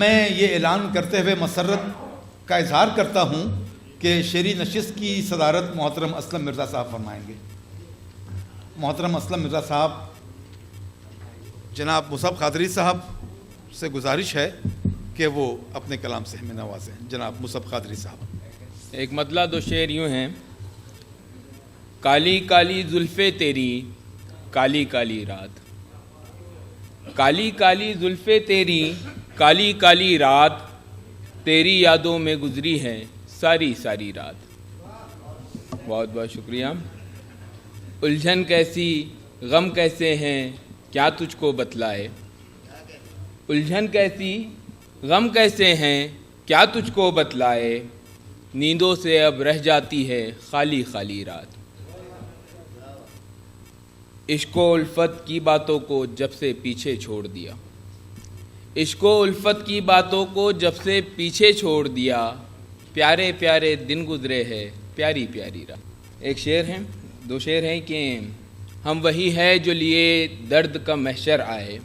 میں یہ اعلان کرتے ہوئے مسرت کا اظہار کرتا ہوں کہ شعری نشست کی صدارت محترم اسلم مرزا صاحب فرمائیں گے۔ محترم اسلم مرزا صاحب، جناب مصعب قادری صاحب سے گزارش ہے کہ وہ اپنے کلام سے ہمیں نوازیں۔ جناب مصعب قادری صاحب۔ ایک مطلع دو شعر یوں ہیں: کالی کالی زلفیں تیری کالی کالی رات، کالی کالی زلفیں تیری کالی کالی رات، تیری یادوں میں گزری ہے ساری ساری رات۔ بہت بہت شکریہ۔ الجھن کیسی غم کیسے ہیں کیا تجھ کو بتلائے، الجھن کیسی غم کیسے ہیں کیا تجھ کو بتلائے، نیندوں سے اب رہ جاتی ہے خالی خالی رات۔ عشق و الفت کی باتوں کو جب سے پیچھے چھوڑ دیا، عشق و الفت کی باتوں کو جب سے پیچھے چھوڑ دیا، پیارے پیارے دن گزرے ہے پیاری پیاری رات۔ ایک شعر ہے، دو شعر ہیں کہ ہم وہی ہے جو لیے درد کا محشر آئے،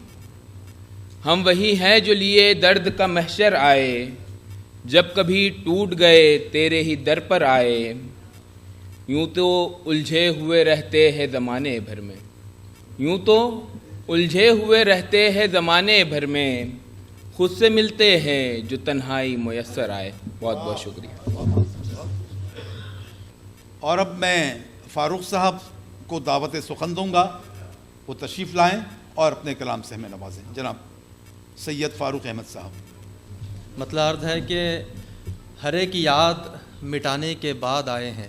ہم وہی ہے جو لیے درد کا محشر آئے، جب کبھی ٹوٹ گئے تیرے ہی در پر آئے، یوں تو الجھے ہوئے رہتے ہیں زمانے بھر میں، یوں تو الجھے ہوئے رہتے ہیں زمانے بھر میں، خود سے ملتے ہیں جو تنہائی میسر آئے۔ بہت بہت شکریہ۔ اور اب میں فاروق صاحب کو دعوت سخن دوں گا، وہ تشریف لائیں اور اپنے کلام سے ہمیں نوازیں۔ جناب سید فاروق احمد صاحب۔ مطلب عرض ہے کہ ہر ایک یاد مٹانے کے بعد آئے ہیں،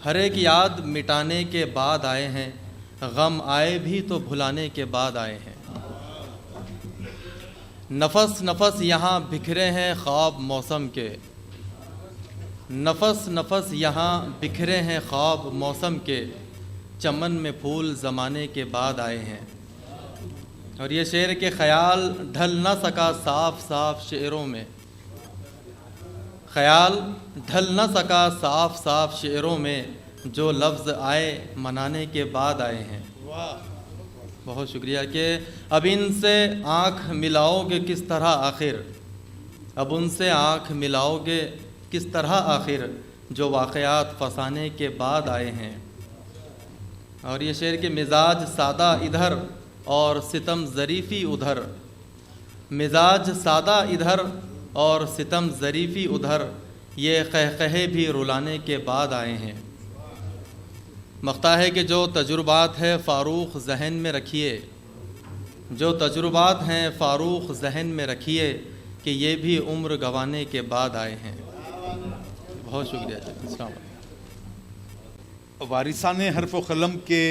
ہر ایک یاد مٹانے کے بعد آئے ہیں، غم آئے بھی تو بھلانے کے بعد آئے ہیں، نفس نفس یہاں بکھرے ہیں خواب موسم کے، نفس نفس یہاں بکھرے ہیں خواب موسم کے، چمن میں پھول زمانے کے بعد آئے ہیں۔ اور یہ شعر کے خیال ڈھل نہ سکا صاف صاف شعروں میں، خیال ڈھل نہ سکا صاف صاف شعروں میں، جو لفظ آئے منانے کے بعد آئے ہیں۔ بہت شکریہ کہ اب ان سے آنکھ ملاؤ گے کس طرح آخر، اب ان سے آنکھ ملاؤ گے کس طرح آخر، جو واقعات فسانے کے بعد آئے ہیں۔ اور یہ شعر کے مزاج سادہ ادھر اور ستم ظریفی ادھر، مزاج سادہ ادھر اور ستم ظریفی ادھر، یہ قہقہے بھی رلانے کے بعد آئے ہیں۔ مقطع ہے کہ جو تجربات ہے فاروق ذہن میں رکھیے، جو تجربات ہیں فاروق ذہن میں رکھیے، کہ یہ بھی عمر گنوانے کے بعد آئے ہیں۔ بہت شکریہ۔ السلام علیکم۔ وارثان حرف و قلم کے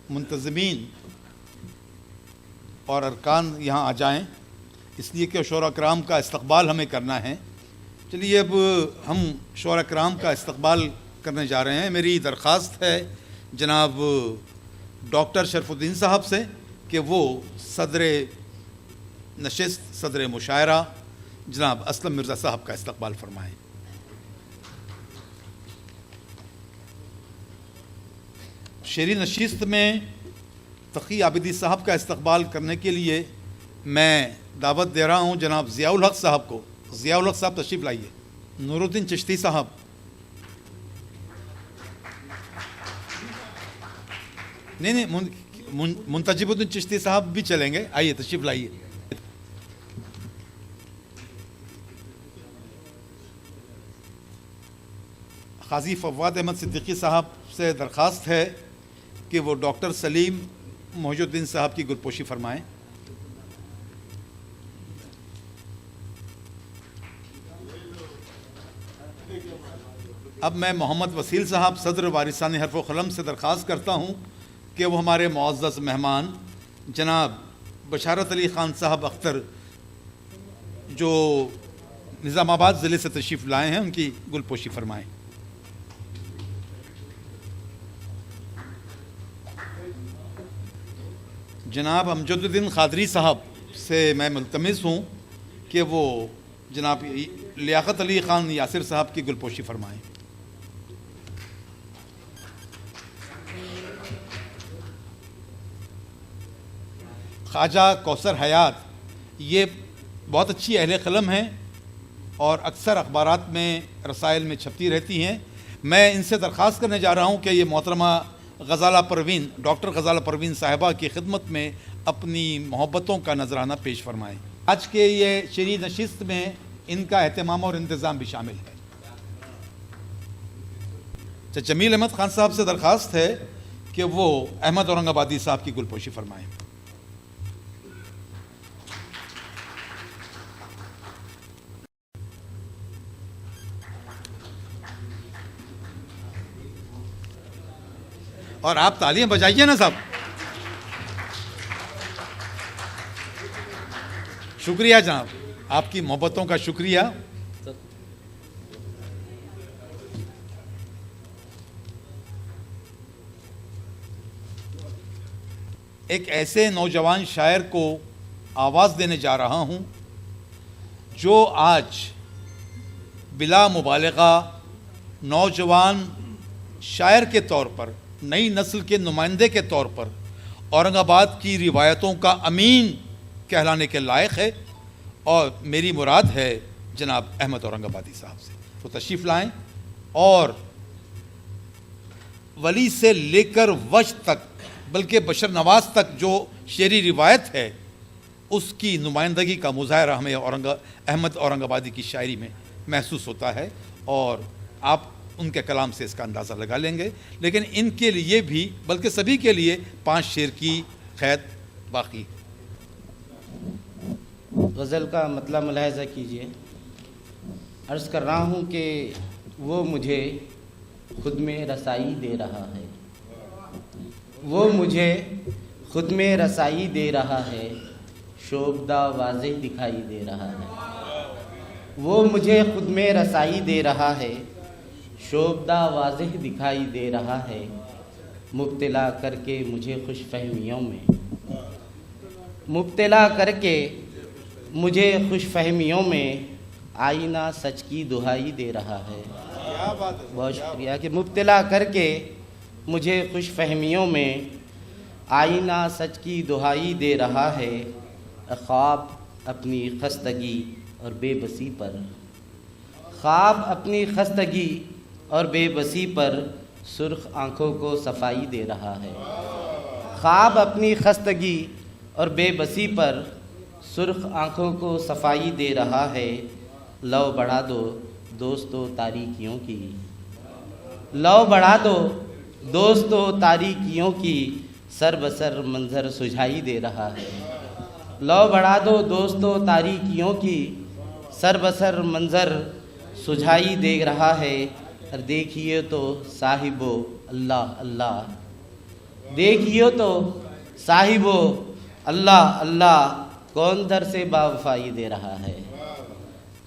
منتظمین اور ارکان یہاں آ جائیں، اس لیے کہ شعراء کرام کا استقبال ہمیں کرنا ہے۔ چلیے اب ہم شعراء کرام کا استقبال کرنے جا رہے ہیں۔ میری درخواست ہے جناب ڈاکٹر شرف الدین صاحب سے کہ وہ صدر نشست، صدر مشاعرہ جناب اسلم مرزا صاحب کا استقبال فرمائیں۔ شعری نشست میں تقی عابدی صاحب کا استقبال کرنے کے لیے میں دعوت دے رہا ہوں جناب ضیاء الحق صاحب کو۔ ضیاء الحق صاحب تشریف لائیے۔ نور الدین چشتی صاحب، نہیں منتجب الدین چشتی صاحب بھی چلیں گے، آئیے تشریف لائیے۔ قاضی فواد احمد صدیقی صاحب سے درخواست ہے کہ وہ ڈاکٹر سلیم محی الدین صاحب کی گلپوشی فرمائیں۔ اب میں محمد وسیل صاحب صدر وارثان حرف و قلم سے درخواست کرتا ہوں کہ وہ ہمارے معزز مہمان جناب بشارت علی خان صاحب اختر جو نظام آباد ضلع سے تشریف لائے ہیں ان کی گلپوشی فرمائیں۔ جناب امجد الدین قادری صاحب سے میں ملتمس ہوں کہ وہ جناب لیاقت علی خان یاسر صاحب کی گلپوشی فرمائیں۔ خواجہ کوثر حیات یہ بہت اچھی اہل قلم ہیں اور اکثر اخبارات میں رسائل میں چھپتی رہتی ہیں. میں ان سے درخواست کرنے جا رہا ہوں کہ یہ محترمہ غزالہ پروین، ڈاکٹر غزالہ پروین صاحبہ کی خدمت میں اپنی محبتوں کا نذرانہ پیش فرمائیں. آج کے یہ شعری نشست میں ان کا اہتمام اور انتظام بھی شامل ہے. جمیل احمد خان صاحب سے درخواست ہے کہ وہ احمد اورنگ آبادی صاحب کی گلپوشی فرمائیں. اور آپ تالیاں بجائیے نا صاحب. شکریہ جناب، آپ کی محبتوں کا شکریہ. ایک ایسے نوجوان شاعر کو آواز دینے جا رہا ہوں جو آج بلا مبالغہ نوجوان شاعر کے طور پر، نئی نسل کے نمائندے کے طور پر اورنگ آباد کی روایتوں کا امین کہلانے کے لائق ہے. اور میری مراد ہے جناب احمد اورنگ آبادی صاحب سے. وہ تشریف لائیں اور ولی سے لے کر وجد تک، بلکہ بشر نواز تک جو شعری روایت ہے اس کی نمائندگی کا مظاہرہ ہمیں احمد اورنگ آبادی کی شاعری میں محسوس ہوتا ہے، اور آپ ان کے کلام سے اس کا اندازہ لگا لیں گے. لیکن ان کے لیے بھی، بلکہ سبھی کے لیے 5 شعر کی قید باقی ہے. غزل کا مطلب ملاحظہ کیجیے. عرض کر رہا ہوں کہ وہ مجھے خود میں رسائی دے رہا ہے، وہ مجھے خود میں رسائی دے رہا ہے، شوبدہ واضح دکھائی دے رہا ہے. وہ مجھے خود میں رسائی دے رہا ہے، شوبدہ واضح دکھائی دے رہا ہے، مبتلا کر کے مجھے خوش فہمیوں میں، مبتلا کر کے مجھے خوش فہمیوں میں آئینہ سچ کی دہائی دے رہا ہے. بہت شکریہ. کہ مبتلا کر کے مجھے خوش فہمیوں میں آئینہ سچ کی دہائی دے رہا ہے، خواب اپنی خستگی اور بے بسی پر، خواب اپنی خستگی اور بے بسی پر سرخ آنکھوں کو صفائی دے رہا ہے. خواب اپنی خستگی اور بے بسی پر سرخ آنکھوں کو صفائی دے رہا ہے. لو بڑھا دو دوستو تاریکیوں کی، لو بڑھا دو دوستو تاریکیوں کی، سر بسر منظر سجھائی دے رہا ہے. لو بڑھا دو دوستو تاریکیوں کی، سر بسر منظر سجھائی دے رہا ہے. اور دیکھیے تو صاحبو اللہ اللہ، دیکھیے تو صاحبو اللہ اللہ، کون در سے با وفائی دے رہا ہے،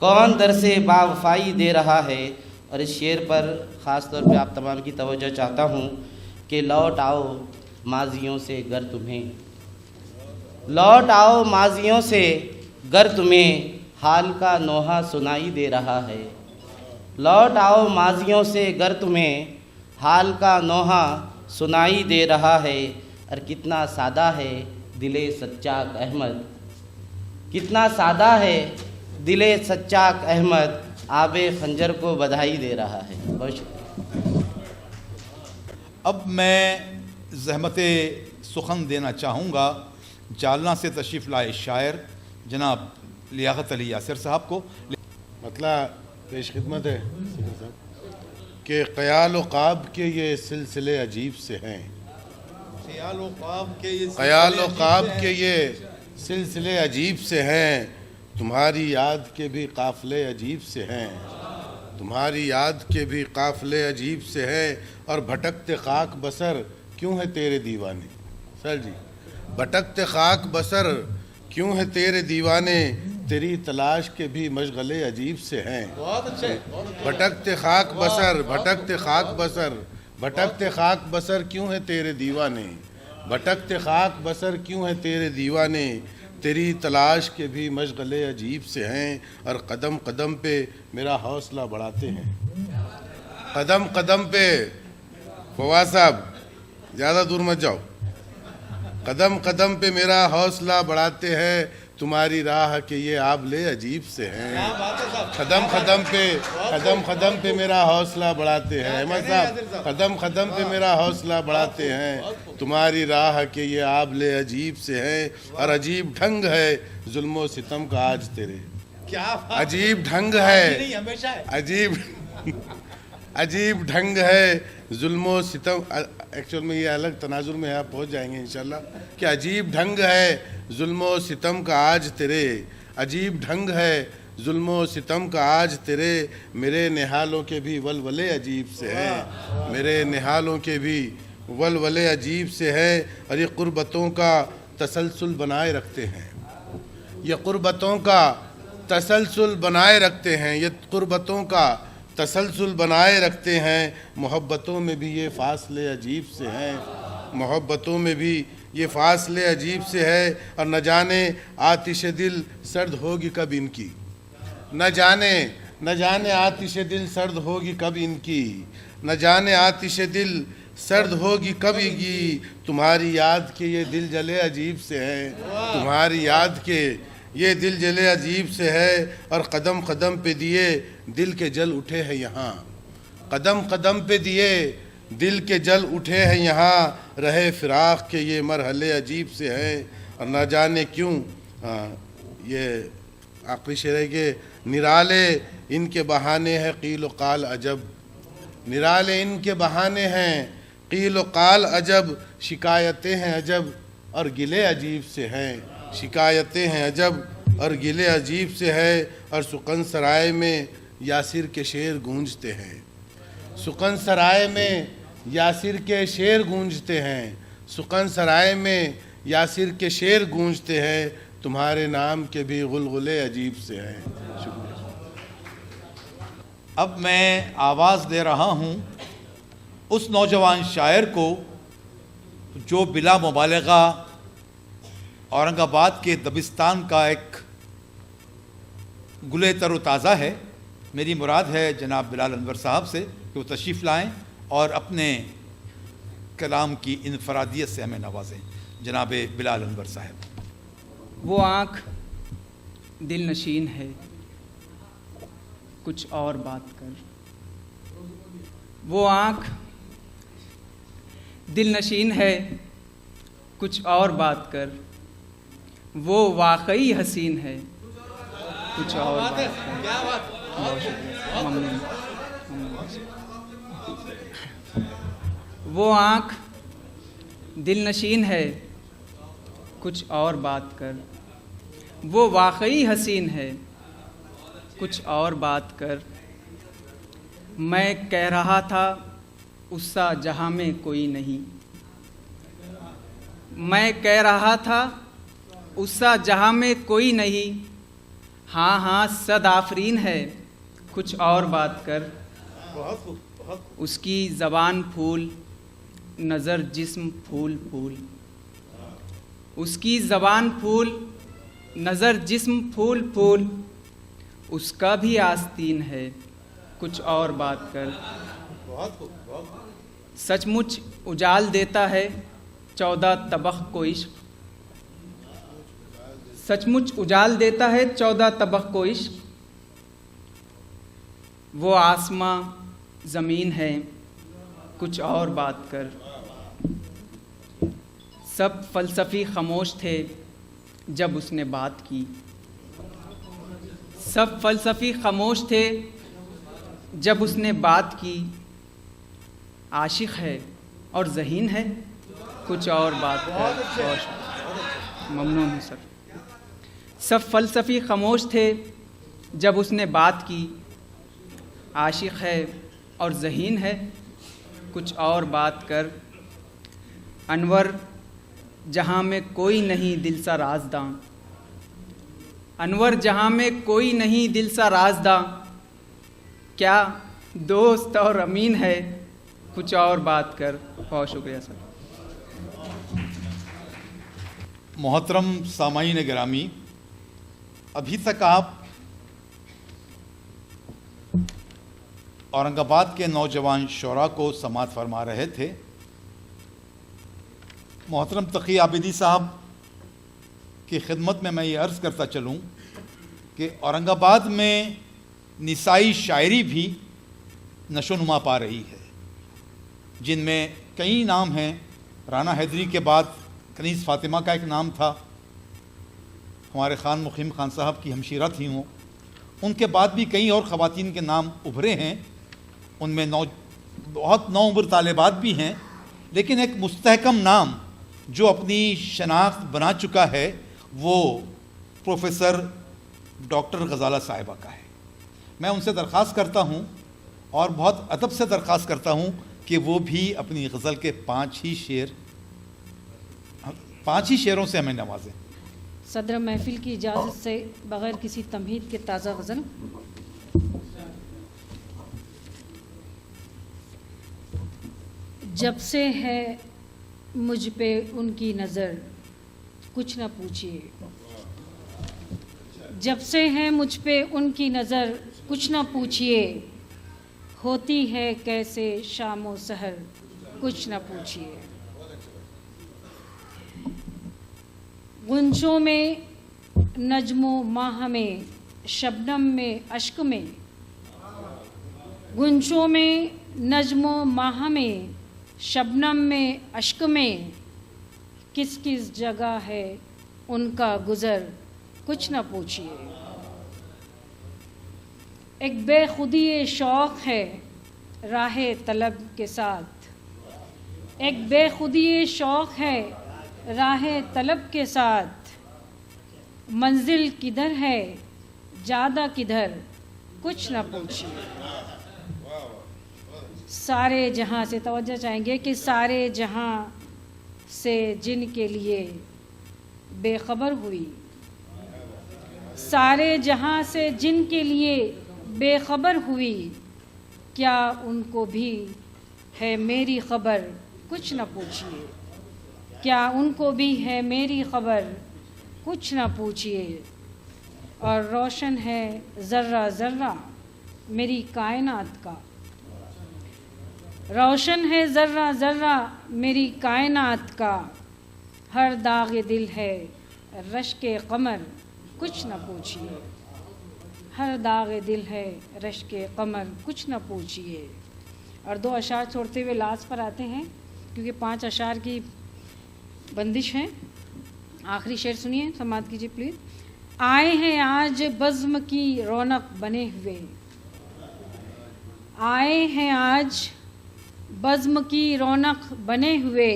کون در سے با وفائی دے رہا ہے. اور اس شعر پر خاص طور پہ آپ تمام کی توجہ چاہتا ہوں کہ لوٹ آؤ ماضیوں سے گر تمہیں، لوٹ آؤ ماضیوں سے گر تمہیں حال کا نوحہ سنائی دے رہا ہے. لوٹ آؤ ماضیوں سے گر تمہیں حال کا نوحہ سنائی دے رہا ہے. اور کتنا سادہ ہے دل سچاک احمد، کتنا سادہ ہے دل سچاک احمد، آب خنجر کو بدھائی دے رہا ہے. بہت شکریہ. اب میں زحمت سخن دینا چاہوں گا جالنہ سے تشریف لائے شاعر جناب لیاقت علی یاسر صاحب کو. مطلب پیش خدمت ہے کہ خیال و خواب کے یہ سلسلے عجیب سے ہیں، خیال و خواب کے یہ خیال و خواب کے یہ سلسلے عجیب سے ہیں، تمہاری یاد کے بھی قافلے عجیب سے ہیں، تمہاری یاد کے بھی قافلے عجیب سے ہیں. اور بھٹکتے خاک بسر کیوں ہے تیرے دیوانے، سر جی بھٹکتے خاک بسر کیوں ہے تیرے دیوانے، تیری تلاش کے بھی مشغلے عجیب سے ہیں. بہت اچھے. بھٹکتے خاک بسر، بھٹکتے خاک بسر، بھٹکتے خاک بسر کیوں ہے تیرے دیوانے، بھٹکتے خاک بسر کیوں ہے تیرے دیوانے، تیری تلاش کے بھی مشغلے عجیب سے ہیں. اور قدم قدم پہ میرا حوصلہ بڑھاتے ہیں، قدم قدم پہ، فواز صاحب زیادہ دور مت جاؤ، قدم قدم پہ میرا حوصلہ بڑھاتے ہیں، تمہاری راہ کے یہ آبلے عجیب سے ہیں، قدم قدم پہ میرا حوصلہ بڑھاتے ہیں، احمد صاحب قدم قدم پہ میرا حوصلہ بڑھاتے ہیں، تمہاری راہ کے یہ آبلے عجیب سے ہیں، اور عجیب ڈھنگ ہے ظلم و ستم کا آج تیرے، عجیب ڈھنگ ہے، عجیب ڈھنگ ہے ظلم و ستم، ایکچول میں یہ الگ تناظر میں آپ پہنچ جائیں گے انشاءاللہ، کہ عجیب ڈھنگ ہے ظلم و ستم کا آج تیرے، عجیب ڈھنگ ہے ظلم و ستم کا آج تیرے، میرے نہالوں کے بھی ولولے عجیب سے ہیں، میرے نہالوں کے بھی ولولے عجیب سے ہیں، اور یہ قربتوں کا تسلسل بنائے رکھتے ہیں، یہ قربتوں کا تسلسل بنائے رکھتے ہیں، یہ قربتوں کا تسلسل بنائے رکھتے ہیں، محبتوں میں بھی یہ فاصلے عجیب سے ہیں، محبتوں میں بھی یہ فاصلے عجیب سے ہے، اور نہ جانے آتش دل سرد ہوگی کب ان کی، نہ جانے آتش دل سرد ہوگی کب ان کی، نہ جانے آتش دل سرد ہوگی کب کی، تمہاری یاد کے یہ دل جلے عجیب سے ہیں، تمہاری یاد کے یہ دل جلے عجیب سے ہے، اور قدم قدم پہ دیے دل کے جل اٹھے ہیں یہاں، قدم قدم پہ دیے دل کے جل اٹھے ہیں یہاں، رہے فراق کے یہ مرحلے عجیب سے ہیں، اور نہ جانے کیوں یہ آخری شعر ہے کہ نرالے ان کے بہانے ہیں قیل و قال عجب، نرالے ان کے بہانے ہیں قیل و قال عجب، شکایتیں ہیں عجب اور گلے عجیب سے ہیں، شکایتیں ہیں عجب اور گلے عجیب سے ہے، اور سکن سرائے میں یاسر کے شعر گونجتے ہیں، سکن سرائے میں یاسر کے شعر گونجتے ہیں، سکن سرائے میں یاسر کے شعر گونجتے ہیں، تمہارے نام کے بھی غلغلے عجیب سے ہیں۔ شکریہ۔ اب میں آواز دے رہا ہوں اس نوجوان شاعر کو جو بلا مبالغہ اورنگ آباد کے دبستان کا ایک گلے تر و تازہ ہے، میری مراد ہے جناب بلال انور صاحب سے کہ وہ تشریف لائیں اور اپنے کلام کی انفرادیت سے ہمیں نوازیں۔ جناب بلال انور صاحب۔ وہ آنکھ دل نشین ہے کچھ اور بات کر، وہ آنکھ دل نشین ہے کچھ اور بات کر، وہ واقعی حسین ہے کچھ اور بات کر۔ بہت شکریہ، ممنون۔ وہ آنکھ دل نشین ہے کچھ اور بات کر، وہ واقعی حسین ہے کچھ اور بات کر، میں کہہ رہا تھا اس سا جہاں میں کوئی نہیں، میں کہہ رہا تھا اس سا جہاں میں کوئی نہیں، ہاں ہاں صد آفرین ہے کچھ اور بات کر، اس کی زبان پھول نظر جسم پھول پھول، اس کی زبان پھول نظر جسم پھول پھول، اس کا بھی آستین ہے کچھ اور بات کر، سچ مچ اجال دیتا ہے 14 طبق کو عشق، سچ مچ اجال دیتا ہے 14 طبق کو عشق، وہ آسماں زمین ہے کچھ اور بات کر، سب فلسفی خاموش تھے جب اس نے بات کی، سب فلسفی خاموش تھے جب اس نے بات کی، عاشق ہے اور ذہین ہے کچھ اور بات کر۔ ممنون ہوں سر۔ سب فلسفی خاموش تھے جب اس نے بات کی، عاشق ہے اور ذہین ہے کچھ اور بات کر، انور جہاں میں کوئی نہیں دل سا رازداں، انور جہاں میں کوئی نہیں دل سا رازداں، کیا دوست اور امین ہے کچھ اور بات کر۔ بہت شکریہ سر۔ محترم سامعین گرامی، ابھی تک آپ اورنگ آباد کے نوجوان شعراء کو سماعت فرما رہے تھے۔ محترم تقی عابدی صاحب کی خدمت میں یہ عرض کرتا چلوں کہ اورنگ آباد میں نسائی شاعری بھی نشو و نما پا رہی ہے، جن میں کئی نام ہیں۔ رانا حیدری کے بعد کنیز فاطمہ کا ایک نام تھا، ہمارے خان مقیم خان صاحب کی ہمشیرہ تھیں وہ، ان کے بعد بھی کئی اور خواتین کے نام ابھرے ہیں، ان میں بہت نوعمر طالبات بھی ہیں، لیکن ایک مستحکم نام جو اپنی شناخت بنا چکا ہے وہ پروفیسر ڈاکٹر غزالہ صاحبہ کا ہے۔ میں ان سے درخواست کرتا ہوں اور بہت ادب سے درخواست کرتا ہوں کہ وہ بھی اپنی غزل کے 5 ہی شعروں سے ہمیں نوازیں۔ صدر محفل کی اجازت سے بغیر کسی تمہید کے تازہ غزل۔ جب سے ہے مجھ پہ ان کی نظر کچھ نہ پوچھئے، جب سے ہے مجھ پہ ان کی نظر کچھ نہ پوچھئے، ہوتی ہے کیسے شام و سحر کچھ نہ پوچھئے۔ غنچوں میں نجم و ماہ میں شبنم میں اشک میں، غنچوں میں نجم و ماہ میں شبنم میں اشک میں، کس کس جگہ ہے ان کا گزر کچھ نہ پوچھئے۔ ایک بے خودی شوق ہے راہ طلب کے ساتھ، ایک بے خودی شوق ہے راہ طلب کے ساتھ، منزل کدھر ہے جادہ کدھر کچھ نہ پوچھئے۔ سارے جہاں سے توجہ چاہیں گے کہ سارے جہاں سے جن کے لیے بے خبر ہوئی، سارے جہاں سے جن کے لیے بے خبر ہوئی، کیا ان کو بھی ہے میری خبر کچھ نہ پوچھئے، کیا ان کو بھی ہے میری خبر کچھ نہ پوچھئے۔ اور روشن ہے ذرہ ذرہ میری کائنات کا، روشن ہے ذرہ ذرہ میری کائنات کا، ہر داغ دل ہے رشک قمر کچھ نہ پوچھئے، ہر داغ دل ہے رشک قمر کچھ نہ پوچھئے۔ اور 2 اشعار چھوڑتے ہوئے لاسٹ پر آتے ہیں، کیونکہ 5 اشعار کی بندش ہے۔ آخری شعر سنیے، سماعت کیجیے پلیز۔ آئے ہیں آج بزم کی رونق بنے ہوئے، آئے ہیں آج بزم کی رونق بنے ہوئے،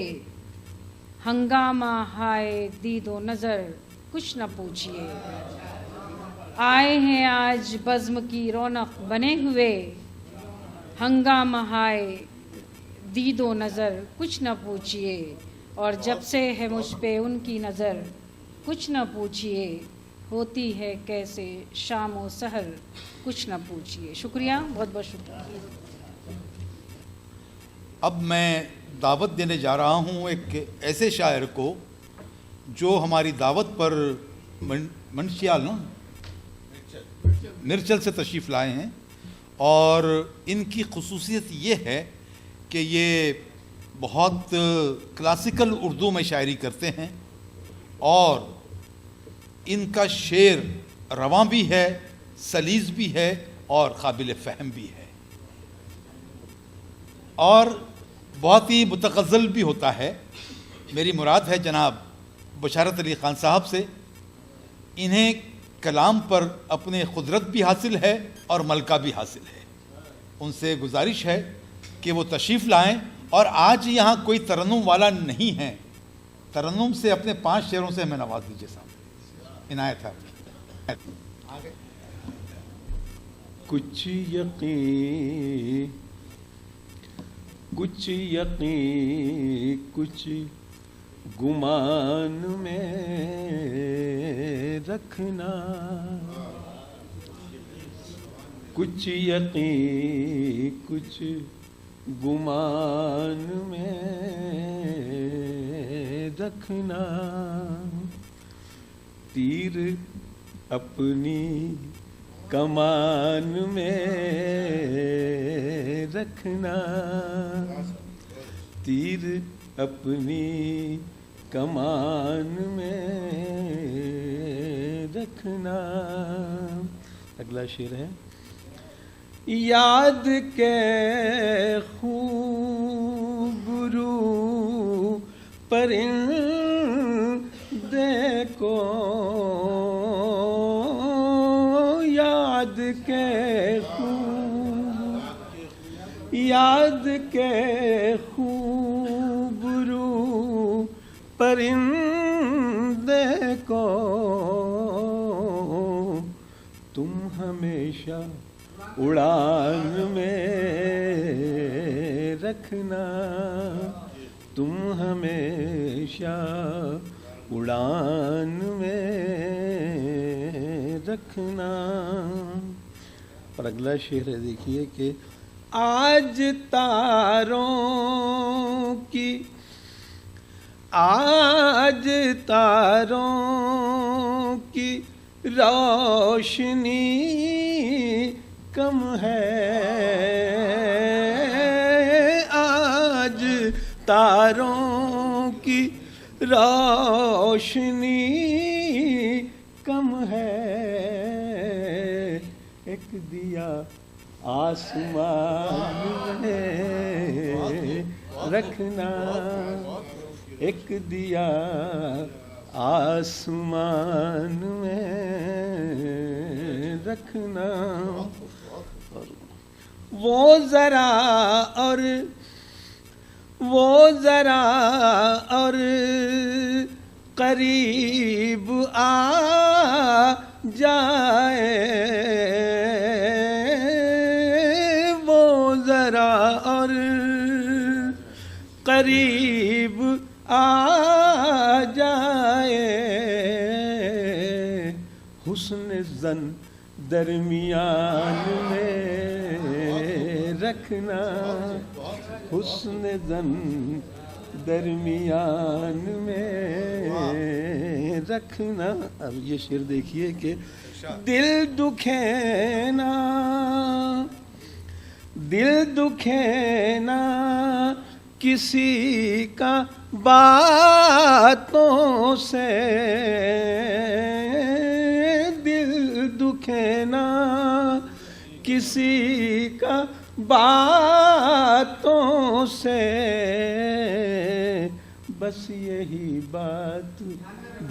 ہنگامہ ہائے دید و نظر کچھ نہ پوچھئے۔ آئے ہیں آج بزم کی رونق بنے ہوئے، ہنگامہ ہائے دید و نظر کچھ نہ پوچھئے۔ اور جب سے ہے مجھ پہ ان کی نظر کچھ نہ پوچھئے، ہوتی ہے کیسے شام و سحر کچھ نہ پوچھئے۔ شکریہ، بہت بہت شکریہ۔ اب میں دعوت دینے جا رہا ہوں ایک ایسے شاعر کو جو ہماری دعوت پر منشیال مرچل سے تشریف لائے ہیں، اور ان کی خصوصیت یہ ہے کہ یہ بہت کلاسیکل اردو میں شاعری کرتے ہیں، اور ان کا شعر رواں بھی ہے، سلیس بھی ہے اور قابل فہم بھی ہے، اور بہت ہی متغزل بھی ہوتا ہے۔ میری مراد ہے جناب بشارت علی خان صاحب سے، انہیں کلام پر اپنے قدرت بھی حاصل ہے اور ملکہ بھی حاصل ہے۔ ان سے گزارش ہے کہ وہ تشریف لائیں، اور آج یہاں کوئی ترنم والا نہیں ہے، ترنم سے اپنے 5 شعروں سے ہمیں نواز دیجیے صاحب، عنایت ہے۔ کچھ یقین کچھ گمان میں رکھنا، کچھ یقین کچھ گمان میں رکھنا، تیر اپنی کمان میں رکھنا، تیر اپنی کمان میں رکھنا. اگلا شعر ہے. یاد کے خوب رو پرندے کو، یاد کے خوب رو پرندے کو تم ہمیشہ اڑان میں رکھنا، تم ہمیشہ اڑان میں رکھنا. اور اگلا شعر ہے دیکھیے کہ آج تاروں کی روشنی کم ہے، آج تاروں کی روشنی کم ہے. ایک دیا آسمان میں رکھنا، ایک دیا آسمان میں رکھنا. وہ ذرا اور قریب آ جائے، وہ ذرا اور قریب آ جائے، حسن زن درمیان میں رکھنا، حسن زن درمیان میں رکھنا. اب یہ شعر دیکھیے کہ دل دکھے نا کسی کا باتوں سے، دل دکھے نا کسی کا باتوں سے، بس یہی بات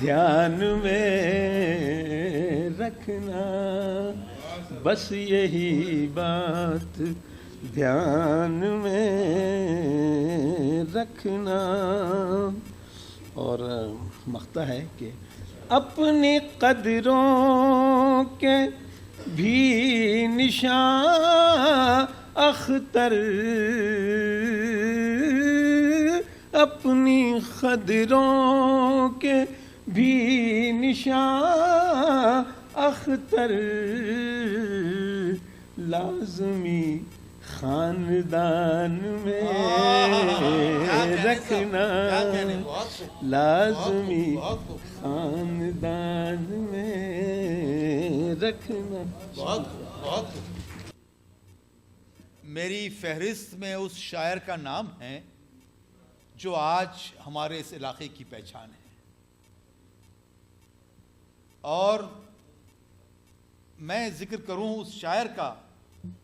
دھیان میں رکھنا، بس یہی بات دھیان میں رکھنا. اور مقطع ہے کہ اپنی قدروں کے بھی نشان اختر، اپنی قدروں کے بھی نشان اختر، لازمی خاندان میں رکھنا، لازمی خاندان میں رکھنا. میری فہرست میں اس شاعر کا نام ہے جو آج ہمارے اس علاقے کی پہچان ہے. اور میں ذکر کروں اس شاعر کا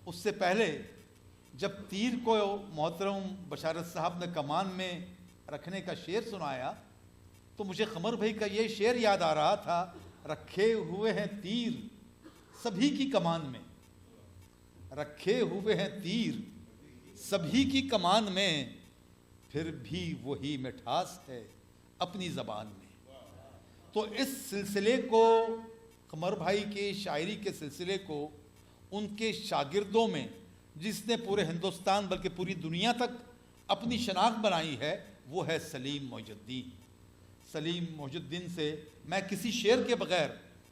اس سے پہلے جب تیر کو محترم بشارت صاحب نے کمان میں رکھنے کا شعر سنایا تو مجھے قمر بھائی کا یہ شعر یاد آ رہا تھا، رکھے ہوئے ہیں تیر سبھی کی کمان میں، رکھے ہوئے ہیں تیر سبھی کی کمان میں، پھر بھی وہی مٹھاس ہے اپنی زبان میں. تو اس سلسلے کو، قمر بھائی کے شاعری کے سلسلے کو ان کے شاگردوں میں جس نے پورے ہندوستان بلکہ پوری دنیا تک اپنی شناخت بنائی ہے وہ ہے سلیم محی الدین. سلیم محی الدین سے میں کسی شعر کے بغیر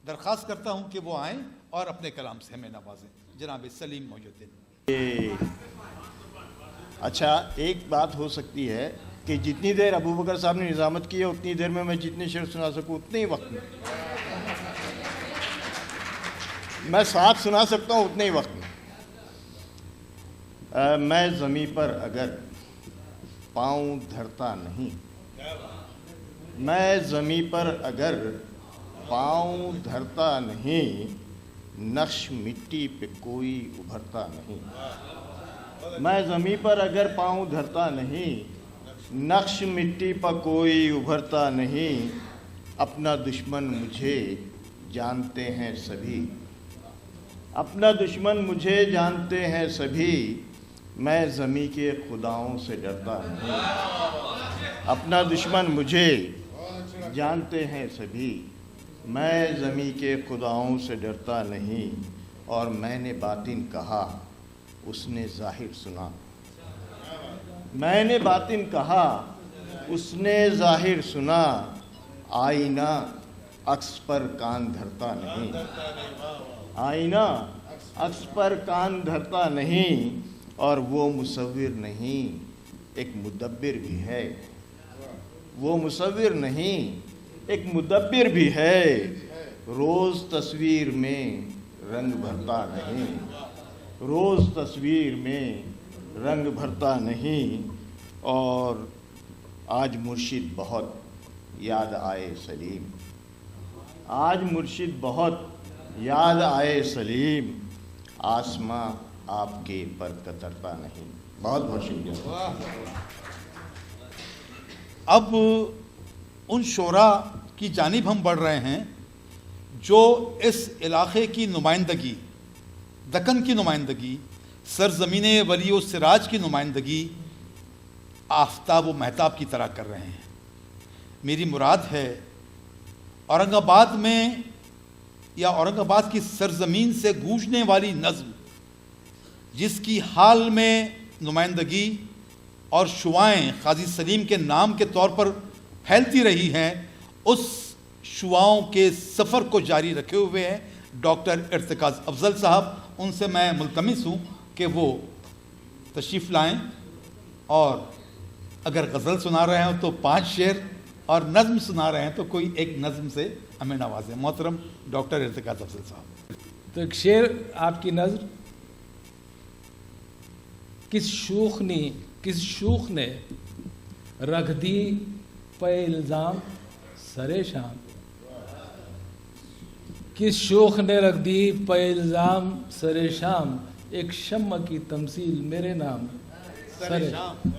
درخواست کرتا ہوں کہ وہ آئیں اور اپنے کلام سے ہمیں نوازیں. جناب سلیم محی الدین. اچھا، ایک بات ہو سکتی ہے کہ جتنی دیر ابو بکر صاحب نے نظامت کی ہے اتنی دیر میں جتنے شعر سنا سکوں اتنے ہی وقت میں ساتھ سنا سکتا ہوں اتنے ہی وقت میں. میں زمیں پر اگر پاؤں دھرتا نہیں میں زمیں پر اگر پاؤں دھرتا نہیں، نقش مٹی پہ کوئی ابھرتا نہیں۔ میں زمیں پر اگر پاؤں دھرتا نہیں، نقش مٹی پر کوئی ابھرتا نہیں۔ اپنا دشمن مجھے جانتے ہیں سبھی، اپنا دشمن مجھے جانتے ہیں سبھی، میں زمیں کے خداؤں سے ڈرتا نہیں۔ اپنا دشمن مجھے جانتے ہیں سبھی، میں زمیں کے خداؤں سے ڈرتا نہیں۔ اور میں نے باطن کہا، اس نے ظاہر سنا۔ میں نے باطن کہا، اس نے ظاہر سنا۔ آئینہ عکس پر کان دھرتا نہیں، آئینہ عکس پر کان دھرتا نہیں۔ اور وہ مصور نہیں، ایک مدبر بھی ہے۔ وہ مصور نہیں، ایک مدبر بھی ہے۔ روز تصویر میں رنگ بھرتا نہیں، روز تصویر میں رنگ بھرتا نہیں۔ اور آج مرشد بہت یاد آئے سلیم، آج مرشد بہت یاد آئے سلیم، آسماں آپ کے پر کترتا نہیں۔ بہت بہت شکریہ۔ اب ان شعراء کی جانب ہم بڑھ رہے ہیں جو اس علاقے کی نمائندگی، دکن کی نمائندگی، سرزمین ولی و سراج کی نمائندگی آفتاب و مہتاب کی طرح کر رہے ہیں۔ میری مراد ہے اورنگ آباد میں یا اورنگ آباد کی سرزمین سے گونجنے والی نظم جس کی حال میں نمائندگی اور شعائیں قاضی سلیم کے نام کے طور پر پھیلتی رہی ہیں، اس شعاؤں کے سفر کو جاری رکھے ہوئے ہیں ڈاکٹر ارتکاز افضل صاحب۔ ان سے میں ملتمس ہوں کہ وہ تشریف لائیں، اور اگر غزل سنا رہے ہیں تو 5 شعر، اور نظم سنا رہے ہیں تو کوئی ایک نظم سے ہمیں نوازیں۔ محترم ڈاکٹر ارتکاز افضل صاحب۔ تو ایک شعر آپ کی نظر۔ کس شوخ نے رکھ دی پہ الزام سرے شام، کس شوخ نے رکھ دی پہ الزام سرے شام، ایک شمع کی تمثیل میرے نام سرے شام۔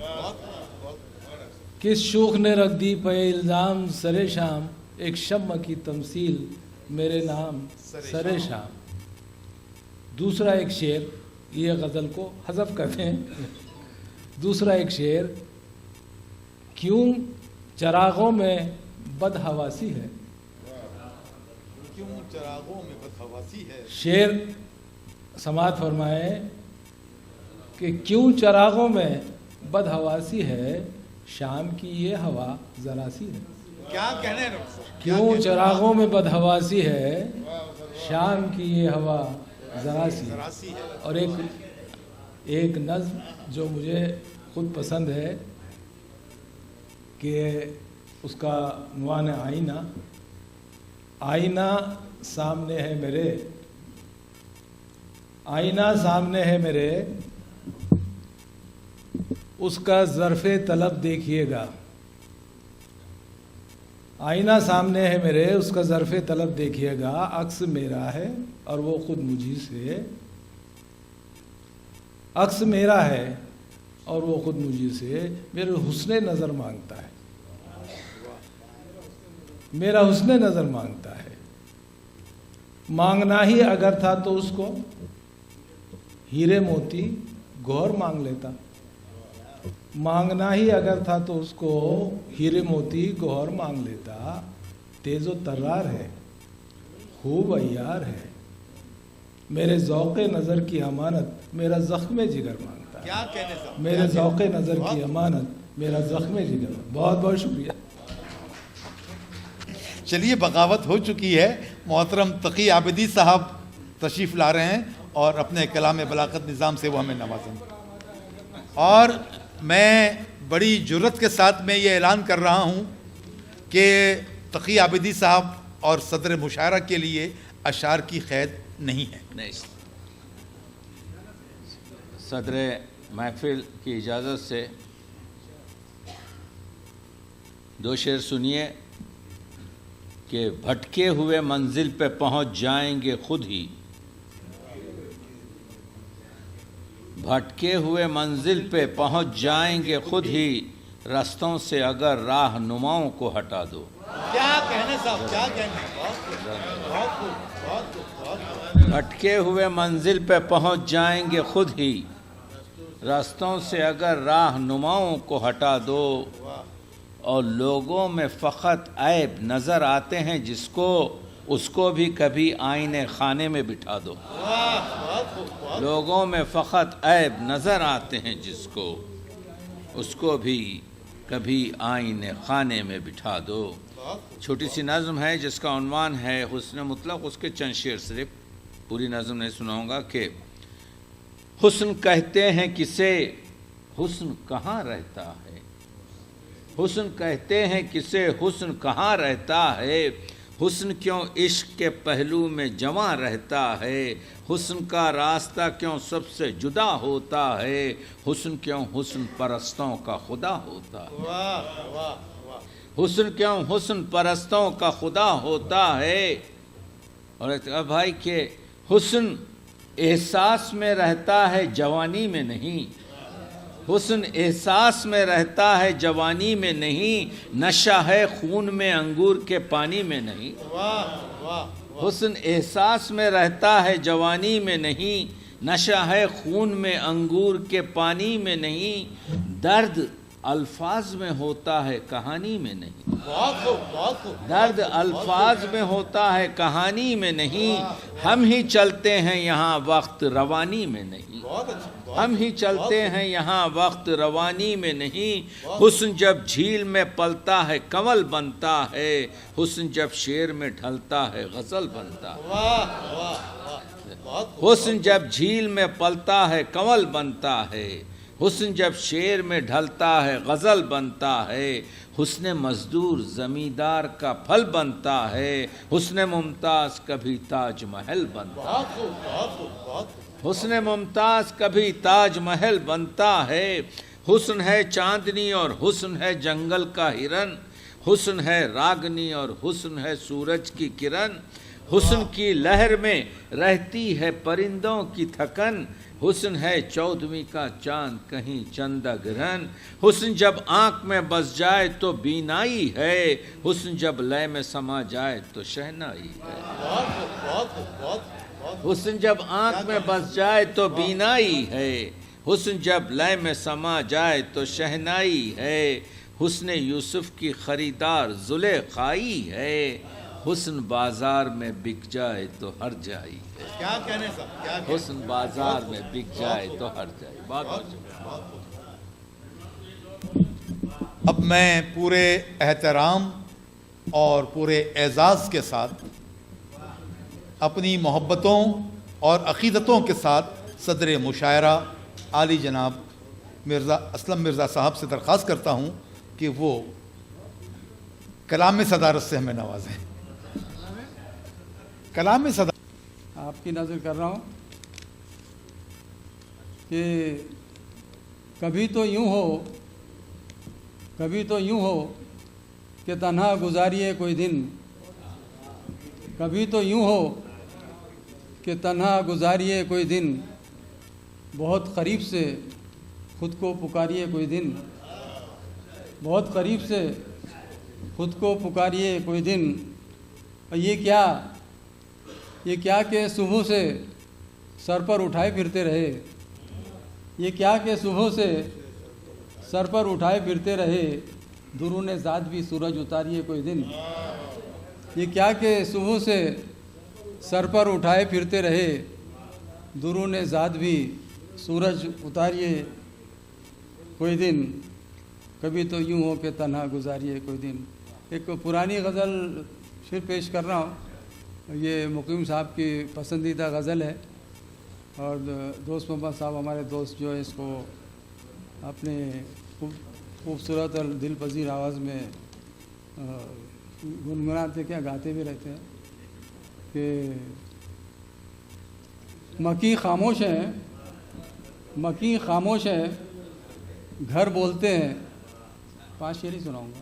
کس شوخ نے رکھ دی پہ الزام سرے شام، ایک شمع کی تمثیل میرے نام سرے شام۔ دوسرا ایک شعر، یہ غزل کو حذف کرتے ہیں۔ دوسرا ایک شعر، کیوں چراغوں میں بدحواسی ہے، کیوں چراغوں میں بدحواسی ہے۔ شعر سماعت فرمائے کہ کیوں چراغوں میں بدحواسی ہے، شام کی یہ ہوا ذرا سی ہے۔ کیا کہنے، کیوں چراغوں میں بدحواسی ہے، شام کی یہ ہوا ذرا سی ہے۔ اور ایک نظم جو مجھے خود پسند ہے کہ اس کا عنوان ہے آئینہ۔ آئینہ سامنے ہے میرے، آئینہ سامنے ہے میرے، اس کا ظرف طلب دیکھیے گا۔ آئینہ سامنے ہے میرے، اس کا ظرف طلب دیکھیے گا، عکس میرا ہے اور وہ خود مجھی سے، عکس میرا ہے اور وہ خود مجھی سے میرے حسن نظر مانگتا ہے، میرا حسن نظر مانگتا ہے۔ مانگنا ہی اگر تھا تو اس کو ہیرے موتی گوہر مانگ لیتا، مانگنا ہی اگر تھا تو اس کو ہیرے موتی گوہر مانگ لیتا۔ تیز و ترار ہے، خوب عیار ہے، میرے ذوق نظر کی امانت میرا زخم جگر مانگتا ہے۔ کیا کہنے صاحب، میرے ذوق نظر کی امانت میرا زخم جگر۔ بہت بہت شکریہ۔ چلیے، بغاوت ہو چکی ہے۔ محترم تقی عابدی صاحب تشریف لا رہے ہیں اور اپنے کلام بلاغت نظام سے وہ ہمیں نوازیں گے۔ اور میں بڑی جرت کے ساتھ میں یہ اعلان کر رہا ہوں کہ تقی عابدی صاحب اور صدر مشاعرہ کے لیے اشعار کی قید نہیں ہے۔ صدر محفل کی اجازت سے 2 شعر سنیے کہ بھٹکے ہوئے منزل پہ پہنچ جائیں گے خود ہی، بھٹکے ہوئے منزل پہ پہنچ جائیں گے خود ہی، رستوں سے اگر راہ نماؤں کو ہٹا دو۔ کیا کہنے صاحب، کیا کہنے، بھٹکے ہوئے منزل پہ پہنچ جائیں گے خود ہی، راستوں سے اگر راہ نماؤں کو ہٹا دو، اور لوگوں میں فقط عیب نظر آتے ہیں جس کو، اس کو بھی کبھی آئینے خانے میں بٹھا دو۔ لوگوں میں فقط عیب نظر آتے ہیں جس کو، اس کو بھی کبھی آئینے خانے میں بٹھا دو۔ چھوٹی سی نظم ہے جس کا عنوان ہے حسن مطلق، اس کے چند شعر صرف، پوری نظم نہیں سناؤں گا۔ کہ حسن کہتے ہیں کسے، حسن کہاں رہتا ہے، حسن کہتے ہیں کسے، حسن کہاں رہتا ہے، حسن کیوں عشق کے پہلو میں جمع رہتا ہے، حسن کا راستہ کیوں سب سے جدا ہوتا ہے، حسن کیوں حسن پرستوں کا خدا ہوتا ہے، حسن کیوں حسن پرستوں کا خدا ہوتا ہے۔ اور بھائی کہ حسن احساس میں رہتا ہے جوانی میں نہیں، حسن احساس میں رہتا ہے جوانی میں نہیں، نشہ ہے خون میں انگور کے پانی میں نہیں، حسن احساس میں رہتا ہے جوانی میں نہیں، نشہ ہے خون میں انگور کے پانی میں نہیں، درد الفاظ میں ہوتا ہے کہانی میں نہیں، درد الفاظ میں ہوتا ہے کہانی میں نہیں، ہم ہی چلتے ہیں یہاں وقت روانی میں نہیں، ہم ہی چلتے ہیں یہاں وقت روانی میں نہیں، حسن جب جھیل میں پلتا ہے کنول بنتا ہے، حسن جب شعر میں ڈھلتا ہے غزل بنتا ہے، حسن جب جھیل میں پلتا ہے کنول بنتا ہے، حسن جب شعر میں ڈھلتا ہے غزل بنتا ہے، حسن مزدور زمیندار کا پھل بنتا ہے، حسن ممتاز کبھی تاج محل بنتا ہے، حسن ممتاز کبھی تاج محل بنتا ہے، حسن ہے چاندنی اور حسن ہے جنگل کا ہرن، حسن ہے راگنی اور حسن ہے سورج کی کرن، حسن کی لہر میں رہتی ہے پرندوں کی تھکن، حسن ہے چودھویں کا چاند کہیں چندہ گرہن، حسن جب آنکھ میں بس جائے تو بینائی ہے، حسن جب لے میں سما جائے تو شہنائی ہے، حسن جب آنکھ میں بس جائے تو بینائی ہے، حسن جب لے میں سما جائے تو شہنائی ہے، حسن یوسف کی خریدار زلیخائی ہے، حسن بازار میں بک جائے تو ہر جائی ہے، کیا کہنے صاحب، کیا کہنے، حسن بازار میں بک جائے تو ہر جائی۔ بہت بہت شکریہ۔ اب میں پورے احترام اور پورے اعزاز کے ساتھ اپنی محبتوں اور عقیدتوں کے ساتھ صدر مشاعرہ عالی جناب مرزا اسلم مرزا صاحب سے درخواست کرتا ہوں کہ وہ کلام صدارت سے ہمیں نوازیں۔ کلام صدارت آپ کی نظر کر رہا ہوں کہ کبھی تو یوں ہو، کبھی تو یوں ہو کہ تنہا گزاریے کوئی دن، کبھی تو یوں ہو کہ تنہا گزاریے کوئی دن، بہت قریب سے خود کو پکاریے کوئی دن، بہت قریب سے خود کو پکاریے کوئی دن، اور یہ کیا کہ صبح سے سر پر اٹھائے پھرتے رہے، یہ کیا کہ صبح سے سر پر اٹھائے پھرتے رہے، درون ذات بھی سورج اتاریے کوئی دن، یہ کیا کہ صبح سے سر پر اٹھائے پھرتے رہے، درون ذات بھی سورج اتاریے کوئی دن، کبھی تو یوں ہو کہ تنہا گزاریے کوئی دن۔ ایک پرانی غزل پھر پیش کر رہا ہوں، یہ مقیم صاحب کی پسندیدہ غزل ہے، اور دوست محمد صاحب ہمارے دوست جو ہے اس کو اپنے خوبصورت اور دل پذیر آواز میں گنگناتے کیا گاتے بھی رہتے ہیں کہ مکی خاموش ہیں، مکی خاموش ہیں، گھر بولتے ہیں، 5 شعر ہی سناؤں گا۔